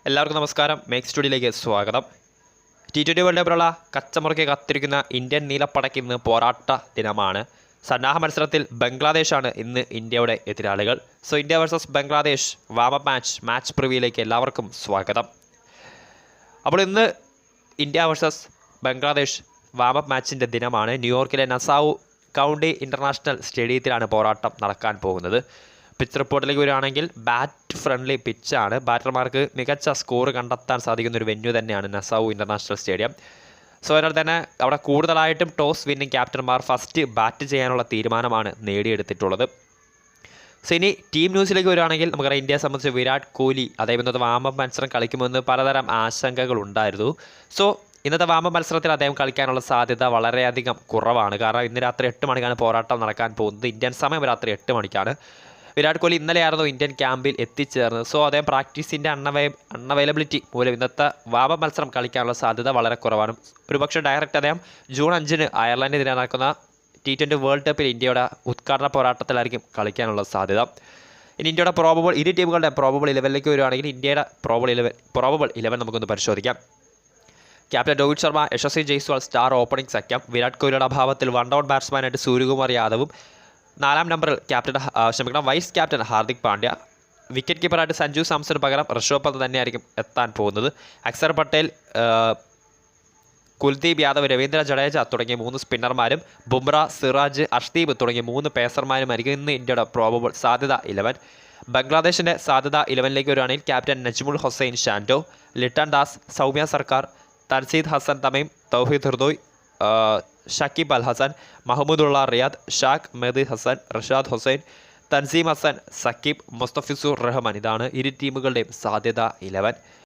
എല്ലാവർക്കും നമസ്കാരം. മേക്ക് സ്റ്റുഡിയോയിലേക്ക് സ്വാഗതം. T20 വേൾഡ് കപ്പിലുള്ള കച്ചമുറയ്ക്ക് കാത്തിരിക്കുന്ന ഇന്ത്യൻ നീലപ്പടയ്ക്ക് ഇന്ന് പോരാട്ട ദിനമാണ്. സന്നാഹ മത്സരത്തിൽ ബംഗ്ലാദേശാണ് ഇന്ന് ഇന്ത്യയുടെ എതിരാളികൾ. So India versus Bangladesh warm up match പ്രിവ്യൂയിലേക്ക് എല്ലാവർക്കും സ്വാഗതം. അപ്പോൾ ഇന്ന് ഇന്ത്യ വേഴ്സസ് ബംഗ്ലാദേശ് വാമപ്പ് മാച്ചിൻ്റെ ദിനമാണ്. ന്യൂയോർക്കിലെ നസാവു കൗണ്ടി ഇൻ്റർനാഷണൽ സ്റ്റേഡിയത്തിലാണ് പോരാട്ടം നടക്കാൻ പോകുന്നത്. പിച്ച് റിപ്പോർട്ടിലേക്ക് വരികയാണെങ്കിൽ ബാറ്റ് ഫ്രണ്ട്ലി പിച്ചാണ്. ബാറ്റർമാർക്ക് മികച്ച സ്കോർ കണ്ടെത്താൻ സാധിക്കുന്ന ഒരു വെന്യൂ തന്നെയാണ് നസാവു ഇൻ്റർനാഷണൽ സ്റ്റേഡിയം. സോ അതിനാൽ തന്നെ അവിടെ കൂടുതലായിട്ടും ടോസ് വിന്നിംഗ് ക്യാപ്റ്റന്മാർ ഫസ്റ്റ് ബാറ്റ് ചെയ്യാനുള്ള തീരുമാനമാണ് നേടിയെടുത്തിട്ടുള്ളത്. സോ ഇനി ടീം ന്യൂസിലേക്ക് വരികയാണെങ്കിൽ നമുക്കറിയാം, ഇന്ത്യയെ സംബന്ധിച്ച് വിരാട് കോഹ്ലി അദ്ദേഹം ഇന്നത്തെ വാമപ്പ് മത്സരം കളിക്കുമെന്ന് പലതരം ആശങ്കകളുണ്ടായിരുന്നു. സോ ഇന്നത്തെ വാമപ്പ് മത്സരത്തിൽ അദ്ദേഹം കളിക്കാനുള്ള സാധ്യത വളരെയധികം കുറവാണ്. കാരണം ഇന്ന് രാത്രി 8 മണിക്കാണ് പോരാട്ടം നടക്കാൻ പോകുന്നത്. ഇന്ത്യൻ സമയം രാത്രി 8 മണിക്കാണ്. വിരാട് കോഹ്ലി ഇന്നലെയായിരുന്നു ഇന്ത്യൻ ക്യാമ്പിൽ എത്തിച്ചേർന്നത്. സോ അദ്ദേഹം പ്രാക്ടീസിൻ്റെ അൺഅവൈലബിലിറ്റി മൂലം ഇന്നത്തെ വാമപ്പ് മത്സരം കളിക്കാനുള്ള സാധ്യത വളരെ കുറവാണ്. ഒരുപക്ഷെ ഡയറക്റ്റ് അദ്ദേഹം ജൂൺ 5 അയർലൻഡിനെതിരെ നടക്കുന്ന T20 വേൾഡ് കപ്പിൽ ഇന്ത്യയുടെ ഉദ്ഘാടന പോരാട്ടത്തിലായിരിക്കും കളിക്കാനുള്ള സാധ്യത. ഇനി ഇന്ത്യയുടെ ഇരു ടീമുകളുടെ പ്രോബബിൾ 11ലേക്ക് വരികയാണെങ്കിൽ ഇന്ത്യയുടെ പ്രോബബിൾ 11 നമുക്കൊന്ന് പരിശോധിക്കാം. Captain Rohit Sharma, Yashasvi Jaiswal star opening സഖ്യം. വിരാട് കോഹ്ലിയുടെ അഭാവത്തിൽ വൺ ഡൗൺ ബാറ്റ്സ്മാനായിട്ട് സൂര്യകുമാർ യാദവും 4-ാം നമ്പറിൽ vice captain Hardik Pandya. Wicket കീപ്പറായിട്ട് സഞ്ജു സാംസന് പകരം ഋഷഭ് പന്ത് തന്നെയായിരിക്കും എത്താൻ പോകുന്നത്. അക്സർ പട്ടേൽ, കുൽദീപ് യാദവ്, രവീന്ദ്ര ജഡേജ തുടങ്ങിയ 3 സ്പിന്നർമാരും ബുംറ, സിറാജ്, അർഷ്ദീപ് തുടങ്ങിയ 3 പേസർമാരുമായിരിക്കും ഇന്ന് ഇന്ത്യയുടെ പ്രോബബിൾ സാധ്യത 11. ബംഗ്ലാദേശിൻ്റെ സാധ്യത 11ലേക്ക് വരികയാണെങ്കിൽ ക്യാപ്റ്റൻ നജ്മുൽ ഹുസൈൻ ഷാൻഡോ, ലിട്ടൺ ദാസ്, സൗമ്യ സർക്കാർ, തൻസീദ് ഹസൻ തമീം, തൗഹീദ് ഹൃദോയ്, ഷക്കീബ് അൽ ഹസൻ, മഹമ്മൂദുള്ള റിയാദ്, ഷാഖ് മെഹദി ഹസൻ, റഷാദ് ഹുസൈൻ, തൻസീം ഹസൻ, സക്കീബ്, മുസ്തഫിസുർ റഹ്മാൻ. ഇതാണ് ഇരു ടീമുകളുടെയും സാധ്യത 11.